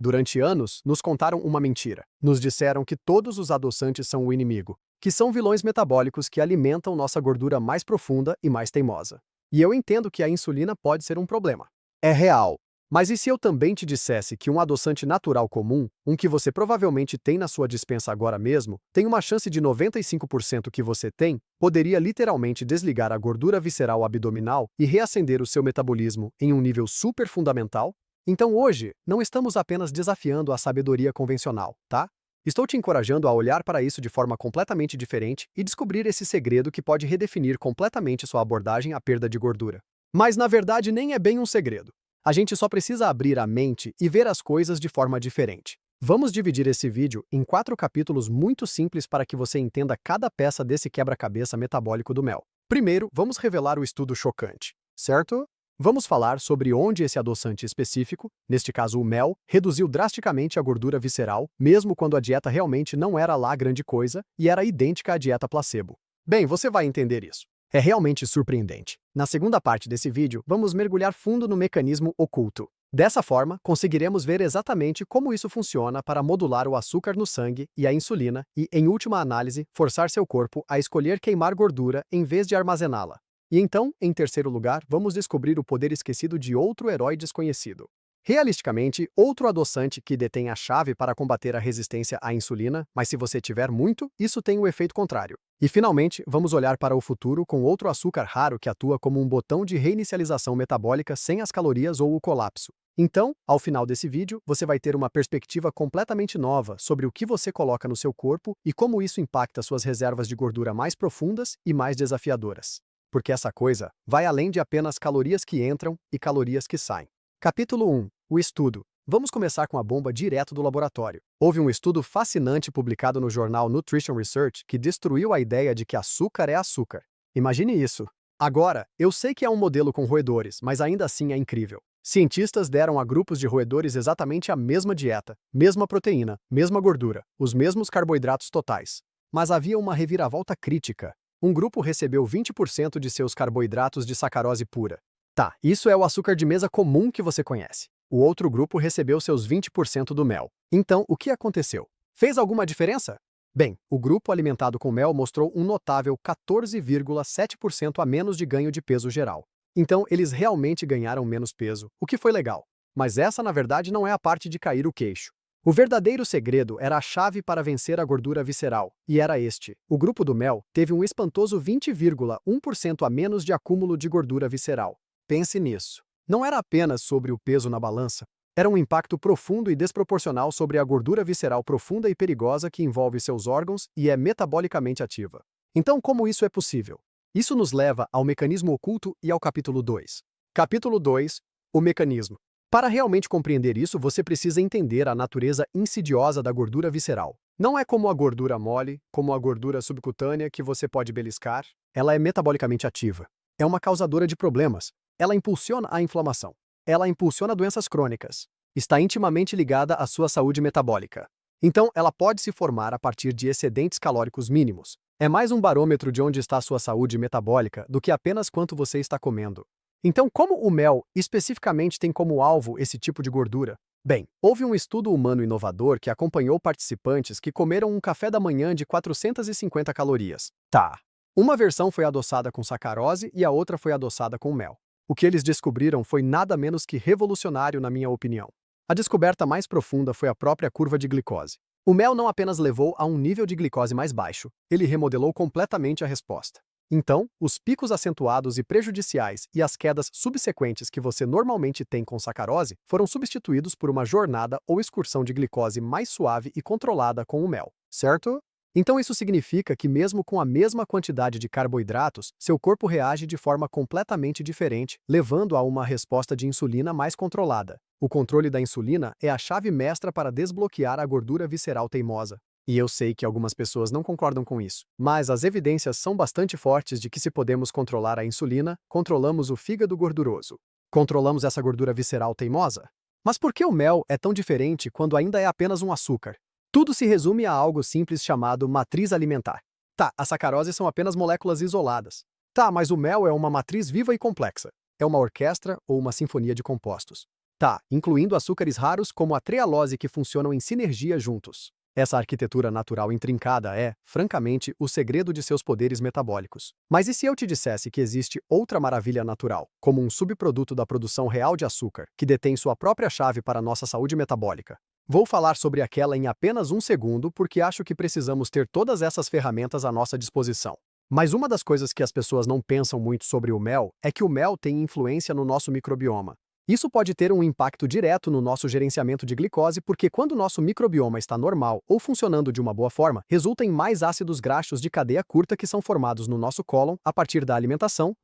Durante anos, nos contaram uma mentira. Nos disseram que todos os adoçantes são o inimigo, que são vilões metabólicos que alimentam nossa gordura mais profunda e mais teimosa. E eu entendo que a insulina pode ser um problema. É real. Mas e se eu também te dissesse que um adoçante natural comum, um que você provavelmente tem na sua despensa agora mesmo, tem uma chance de 95% que você tem, poderia literalmente desligar a gordura visceral abdominal e reacender o seu metabolismo em um nível super fundamental? Então hoje, não estamos apenas desafiando a sabedoria convencional, tá? Estou te encorajando a olhar para isso de forma completamente diferente e descobrir esse segredo que pode redefinir completamente sua abordagem à perda de gordura. Mas na verdade nem é bem um segredo. A gente só precisa abrir a mente e ver as coisas de forma diferente. Vamos dividir esse vídeo em 4 capítulos muito simples para que você entenda cada peça desse quebra-cabeça metabólico do mel. Primeiro, vamos revelar o estudo chocante, certo? Vamos falar sobre onde esse adoçante específico, neste caso o mel, reduziu drasticamente a gordura visceral, mesmo quando a dieta realmente não era lá grande coisa e era idêntica à dieta placebo. Bem, você vai entender isso. É realmente surpreendente. Na segunda parte desse vídeo, vamos mergulhar fundo no mecanismo oculto. Dessa forma, conseguiremos ver exatamente como isso funciona para modular o açúcar no sangue e a insulina e, em última análise, forçar seu corpo a escolher queimar gordura em vez de armazená-la. E então, em terceiro lugar, vamos descobrir o poder esquecido de outro herói desconhecido. Realisticamente, outro adoçante que detém a chave para combater a resistência à insulina, mas se você tiver muito, isso tem o efeito contrário. E finalmente, vamos olhar para o futuro com outro açúcar raro que atua como um botão de reinicialização metabólica sem as calorias ou o colapso. Então, ao final desse vídeo, você vai ter uma perspectiva completamente nova sobre o que você coloca no seu corpo e como isso impacta suas reservas de gordura mais profundas e mais desafiadoras. Porque essa coisa vai além de apenas calorias que entram e calorias que saem. Capítulo 1. O estudo. Vamos começar com a bomba direto do laboratório. Houve um estudo fascinante publicado no jornal Nutrition Research que destruiu a ideia de que açúcar é açúcar. Imagine isso. Agora, eu sei que é um modelo com roedores, mas ainda assim é incrível. Cientistas deram a grupos de roedores exatamente a mesma dieta, mesma proteína, mesma gordura, os mesmos carboidratos totais. Mas havia uma reviravolta crítica. Um grupo recebeu 20% de seus carboidratos de sacarose pura. Tá, isso é o açúcar de mesa comum que você conhece. O outro grupo recebeu seus 20% do mel. Então, o que aconteceu? Fez alguma diferença? Bem, o grupo alimentado com mel mostrou um notável 14,7% a menos de ganho de peso geral. Então, eles realmente ganharam menos peso, o que foi legal. Mas essa, na verdade, não é a parte de cair o queixo. O verdadeiro segredo era a chave para vencer a gordura visceral, e era este. O grupo do mel teve um espantoso 20,1% a menos de acúmulo de gordura visceral. Pense nisso. Não era apenas sobre o peso na balança. Era um impacto profundo e desproporcional sobre a gordura visceral profunda e perigosa que envolve seus órgãos e é metabolicamente ativa. Então, como isso é possível? Isso nos leva ao mecanismo oculto e ao capítulo 2. Capítulo 2. O mecanismo. Para realmente compreender isso, você precisa entender a natureza insidiosa da gordura visceral. Não é como a gordura mole, como a gordura subcutânea que você pode beliscar. Ela é metabolicamente ativa. É uma causadora de problemas. Ela impulsiona a inflamação. Ela impulsiona doenças crônicas. Está intimamente ligada à sua saúde metabólica. Então, ela pode se formar a partir de excedentes calóricos mínimos. É mais um barômetro de onde está a sua saúde metabólica do que apenas quanto você está comendo. Então, como o mel especificamente tem como alvo esse tipo de gordura? Bem, houve um estudo humano inovador que acompanhou participantes que comeram um café da manhã de 450 calorias. Tá. Uma versão foi adoçada com sacarose e a outra foi adoçada com mel. O que eles descobriram foi nada menos que revolucionário, na minha opinião. A descoberta mais profunda foi a própria curva de glicose. O mel não apenas levou a um nível de glicose mais baixo, ele remodelou completamente a resposta. Então, os picos acentuados e prejudiciais e as quedas subsequentes que você normalmente tem com sacarose foram substituídos por uma jornada ou excursão de glicose mais suave e controlada com o mel, certo? Então isso significa que mesmo com a mesma quantidade de carboidratos, seu corpo reage de forma completamente diferente, levando a uma resposta de insulina mais controlada. O controle da insulina é a chave mestra para desbloquear a gordura visceral teimosa. E eu sei que algumas pessoas não concordam com isso, mas as evidências são bastante fortes de que se podemos controlar a insulina, controlamos o fígado gorduroso. Controlamos essa gordura visceral teimosa? Mas por que o mel é tão diferente quando ainda é apenas um açúcar? Tudo se resume a algo simples chamado matriz alimentar. Tá, as sacaroses são apenas moléculas isoladas. Tá, mas o mel é uma matriz viva e complexa. É uma orquestra ou uma sinfonia de compostos. Tá, incluindo açúcares raros como a trealose que funcionam em sinergia juntos. Essa arquitetura natural intrincada é, francamente, o segredo de seus poderes metabólicos. Mas e se eu te dissesse que existe outra maravilha natural, como um subproduto da produção real de açúcar, que detém sua própria chave para a nossa saúde metabólica? Vou falar sobre aquela em apenas um segundo porque acho que precisamos ter todas essas ferramentas à nossa disposição. Mas uma das coisas que as pessoas não pensam muito sobre o mel é que o mel tem influência no nosso microbioma. Isso pode ter um impacto direto no nosso gerenciamento de glicose porque quando o nosso microbioma está normal ou funcionando de uma boa forma, resulta em mais ácidos graxos de cadeia curta que são formados no nosso cólon a partir da alimentação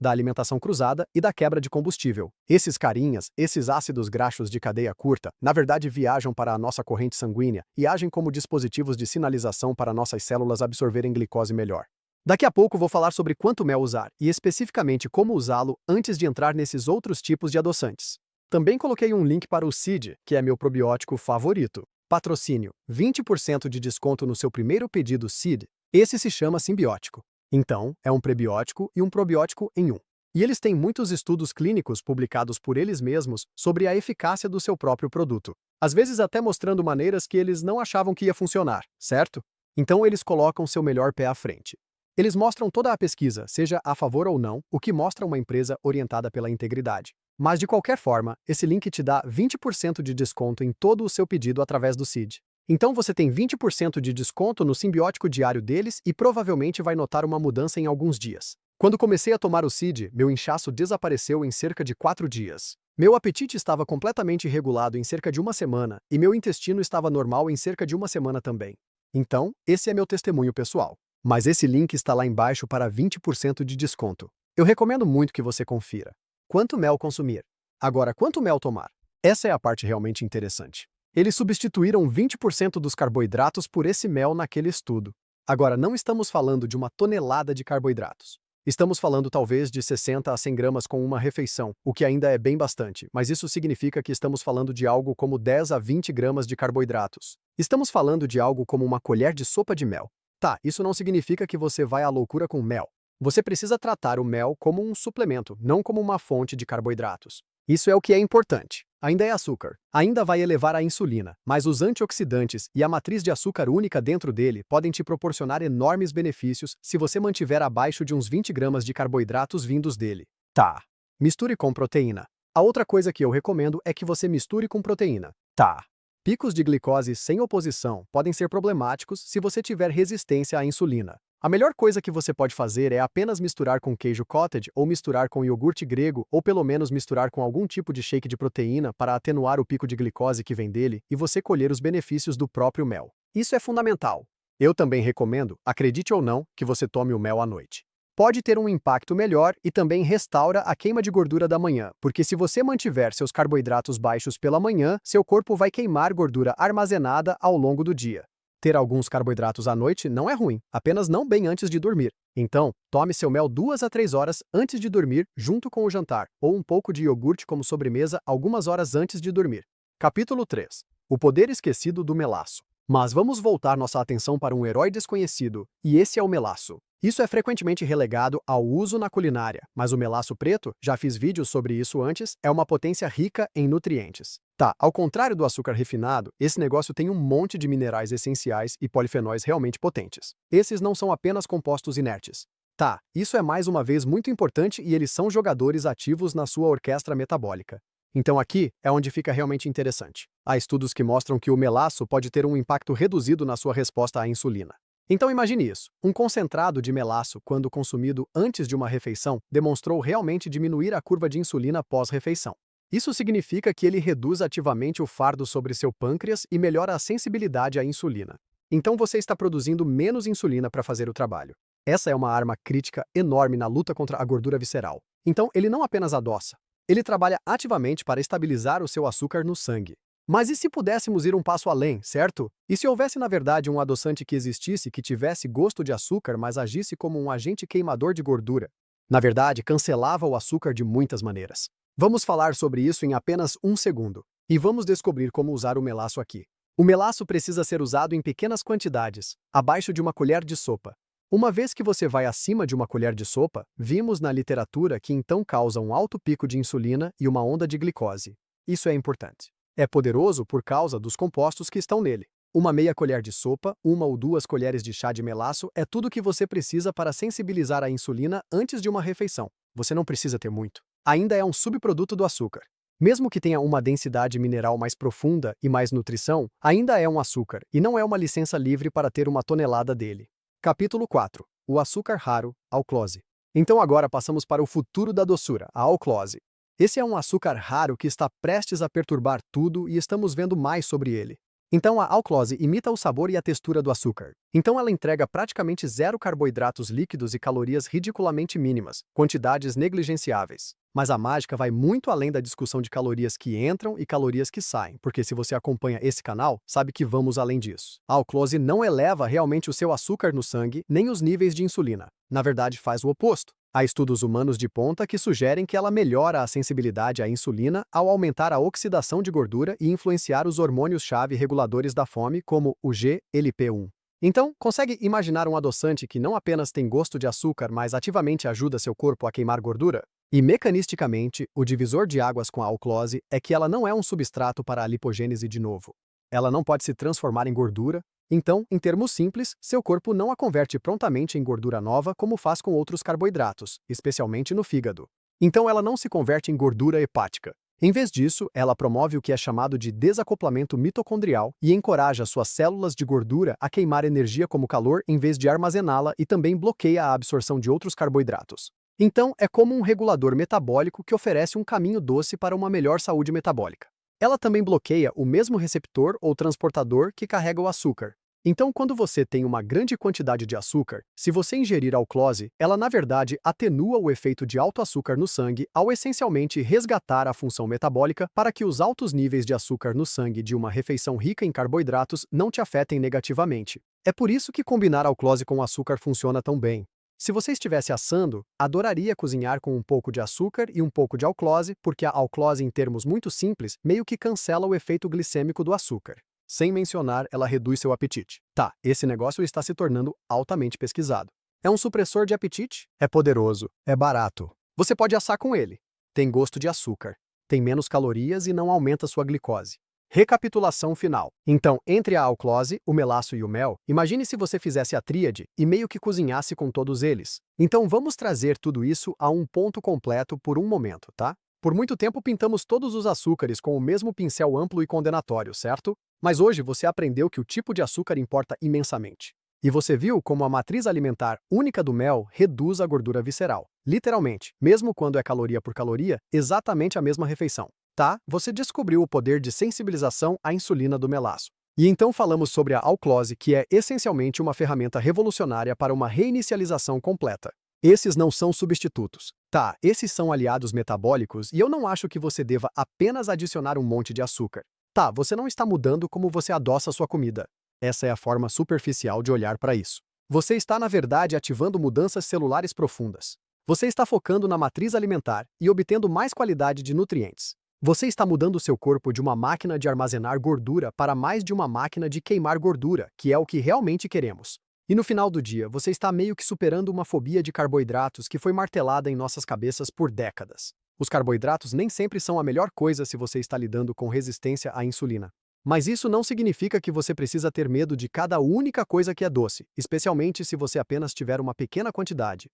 cruzada e da quebra de combustível. Esses carinhas, esses ácidos graxos de cadeia curta, na verdade viajam para a nossa corrente sanguínea e agem como dispositivos de sinalização para nossas células absorverem glicose melhor. Daqui a pouco vou falar sobre quanto mel usar e especificamente como usá-lo antes de entrar nesses outros tipos de adoçantes. Também coloquei um link para o Seed, que é meu probiótico favorito. Patrocínio, 20% de desconto no seu primeiro pedido Seed. Esse se chama simbiótico. Então, é um prebiótico e um probiótico em um. E eles têm muitos estudos clínicos publicados por eles mesmos sobre a eficácia do seu próprio produto. Às vezes até mostrando maneiras que eles não achavam que ia funcionar, certo? Então eles colocam seu melhor pé à frente. Eles mostram toda a pesquisa, seja a favor ou não, o que mostra uma empresa orientada pela integridade. Mas de qualquer forma, esse link te dá 20% de desconto em todo o seu pedido através do Seed. Então você tem 20% de desconto no simbiótico diário deles e provavelmente vai notar uma mudança em alguns dias. Quando comecei a tomar o Seed, meu inchaço desapareceu em cerca de 4 dias. Meu apetite estava completamente regulado em cerca de uma semana e meu intestino estava normal em cerca de uma semana também. Então, esse é meu testemunho pessoal. Mas esse link está lá embaixo para 20% de desconto. Eu recomendo muito que você confira. Quanto mel consumir? Agora, quanto mel tomar? Essa é a parte realmente interessante. Eles substituíram 20% dos carboidratos por esse mel naquele estudo. Agora, não estamos falando de uma tonelada de carboidratos. Estamos falando talvez de 60 a 100 gramas com uma refeição, o que ainda é bem bastante, mas isso significa que estamos falando de algo como 10 a 20 gramas de carboidratos. Estamos falando de algo como uma colher de sopa de mel. Tá, isso não significa que você vai à loucura com mel. Você precisa tratar o mel como um suplemento, não como uma fonte de carboidratos. Isso é o que é importante. Ainda é açúcar. Ainda vai elevar a insulina, mas os antioxidantes e a matriz de açúcar única dentro dele podem te proporcionar enormes benefícios se você mantiver abaixo de uns 20 gramas de carboidratos vindos dele. Tá. Misture com proteína. A outra coisa que eu recomendo é que você misture com proteína. Tá. Picos de glicose sem oposição podem ser problemáticos se você tiver resistência à insulina. A melhor coisa que você pode fazer é apenas misturar com queijo cottage ou misturar com iogurte grego ou pelo menos misturar com algum tipo de shake de proteína para atenuar o pico de glicose que vem dele e você colher os benefícios do próprio mel. Isso é fundamental. Eu também recomendo, acredite ou não, que você tome o mel à noite. Pode ter um impacto melhor e também restaura a queima de gordura da manhã, porque se você mantiver seus carboidratos baixos pela manhã, seu corpo vai queimar gordura armazenada ao longo do dia. Ter alguns carboidratos à noite não é ruim, apenas não bem antes de dormir. Então, tome seu mel 2 a 3 horas antes de dormir, junto com o jantar, ou um pouco de iogurte como sobremesa algumas horas antes de dormir. Capítulo 3. O poder esquecido do melaço. Mas vamos voltar nossa atenção para um herói desconhecido, e esse é o melaço. Isso é frequentemente relegado ao uso na culinária, mas o melaço preto, já fiz vídeos sobre isso antes, é uma potência rica em nutrientes. Tá, ao contrário do açúcar refinado, esse negócio tem um monte de minerais essenciais e polifenóis realmente potentes. Esses não são apenas compostos inertes. Tá, isso é mais uma vez muito importante e eles são jogadores ativos na sua orquestra metabólica. Então aqui é onde fica realmente interessante. Há estudos que mostram que o melaço pode ter um impacto reduzido na sua resposta à insulina. Então imagine isso, um concentrado de melaço, quando consumido antes de uma refeição, demonstrou realmente diminuir a curva de insulina pós-refeição. Isso significa que ele reduz ativamente o fardo sobre seu pâncreas e melhora a sensibilidade à insulina. Então você está produzindo menos insulina para fazer o trabalho. Essa é uma arma crítica enorme na luta contra a gordura visceral. Então ele não apenas adoça, ele trabalha ativamente para estabilizar o seu açúcar no sangue. Mas e se pudéssemos ir um passo além, certo? E se houvesse na verdade um adoçante que existisse que tivesse gosto de açúcar, mas agisse como um agente queimador de gordura? Na verdade, cancelava o açúcar de muitas maneiras. Vamos falar sobre isso em apenas um segundo. E vamos descobrir como usar o melaço aqui. O melaço precisa ser usado em pequenas quantidades, abaixo de uma colher de sopa. Uma vez que você vai acima de uma colher de sopa, vimos na literatura que então causa um alto pico de insulina e uma onda de glicose. isso é importante. É poderoso por causa dos compostos que estão nele. Uma meia colher de sopa, 1 ou 2 colheres de chá de melaço é tudo o que você precisa para sensibilizar a insulina antes de uma refeição. Você não precisa ter muito. Ainda é um subproduto do açúcar. Mesmo que tenha uma densidade mineral mais profunda e mais nutrição, ainda é um açúcar, e não é uma licença livre para ter 1 tonelada dele. Capítulo 4. O açúcar raro, alclose. Então agora passamos para o futuro da doçura, a alclose. Esse é um açúcar raro que está prestes a perturbar tudo e estamos vendo mais sobre ele. Então a alclose imita o sabor e a textura do açúcar. Então ela entrega praticamente zero carboidratos líquidos e calorias ridiculamente mínimas, quantidades negligenciáveis. Mas a mágica vai muito além da discussão de calorias que entram e calorias que saem, porque se você acompanha esse canal, sabe que vamos além disso. A alclose não eleva realmente o seu açúcar no sangue, nem os níveis de insulina. Na verdade, faz o oposto. Há estudos humanos de ponta que sugerem que ela melhora a sensibilidade à insulina ao aumentar a oxidação de gordura e influenciar os hormônios-chave reguladores da fome, como o GLP-1. Então, consegue imaginar um adoçante que não apenas tem gosto de açúcar, mas ativamente ajuda seu corpo a queimar gordura? E mecanisticamente, o divisor de águas com a alclose é que ela não é um substrato para a lipogênese de novo. Ela não pode se transformar em gordura. Então, em termos simples, seu corpo não a converte prontamente em gordura nova como faz com outros carboidratos, especialmente no fígado. Então ela não se converte em gordura hepática. Em vez disso, ela promove o que é chamado de desacoplamento mitocondrial e encoraja suas células de gordura a queimar energia como calor em vez de armazená-la e também bloqueia a absorção de outros carboidratos. Então, é como um regulador metabólico que oferece um caminho doce para uma melhor saúde metabólica. Ela também bloqueia o mesmo receptor ou transportador que carrega o açúcar. Então, quando você tem uma grande quantidade de açúcar, se você ingerir alclose, ela na verdade atenua o efeito de alto açúcar no sangue ao essencialmente resgatar a função metabólica para que os altos níveis de açúcar no sangue de uma refeição rica em carboidratos não te afetem negativamente. É por isso que combinar alclose com açúcar funciona tão bem. Se você estivesse assando, adoraria cozinhar com um pouco de açúcar e um pouco de alclose, porque a alclose, em termos muito simples, meio que cancela o efeito glicêmico do açúcar. Sem mencionar, ela reduz seu apetite. Tá, esse negócio está se tornando altamente pesquisado. É um supressor de apetite? É poderoso. É barato. Você pode assar com ele. Tem gosto de açúcar. Tem menos calorias e não aumenta sua glicose. Recapitulação final. Então, entre a alclose, o melaço e o mel, imagine se você fizesse a tríade e meio que cozinhasse com todos eles. Então vamos trazer tudo isso a um ponto completo por um momento, tá? Por muito tempo pintamos todos os açúcares com o mesmo pincel amplo e condenatório, certo? Mas hoje você aprendeu que o tipo de açúcar importa imensamente. E você viu como a matriz alimentar única do mel reduz a gordura visceral. Literalmente, mesmo quando é caloria por caloria, exatamente a mesma refeição. Tá? Você descobriu o poder de sensibilização à insulina do melaço. E então falamos sobre a alclose, que é essencialmente uma ferramenta revolucionária para uma reinicialização completa. Esses não são substitutos. Tá, esses são aliados metabólicos e eu não acho que você deva apenas adicionar um monte de açúcar. Tá, você não está mudando como você adoça sua comida. Essa é a forma superficial de olhar para isso. Você está, na verdade, ativando mudanças celulares profundas. Você está focando na matriz alimentar e obtendo mais qualidade de nutrientes. Você está mudando seu corpo de uma máquina de armazenar gordura para mais de uma máquina de queimar gordura, que é o que realmente queremos. E no final do dia, você está meio que superando uma fobia de carboidratos que foi martelada em nossas cabeças por décadas. Os carboidratos nem sempre são a melhor coisa se você está lidando com resistência à insulina. Mas isso não significa que você precisa ter medo de cada única coisa que é doce, especialmente se você apenas tiver uma pequena quantidade.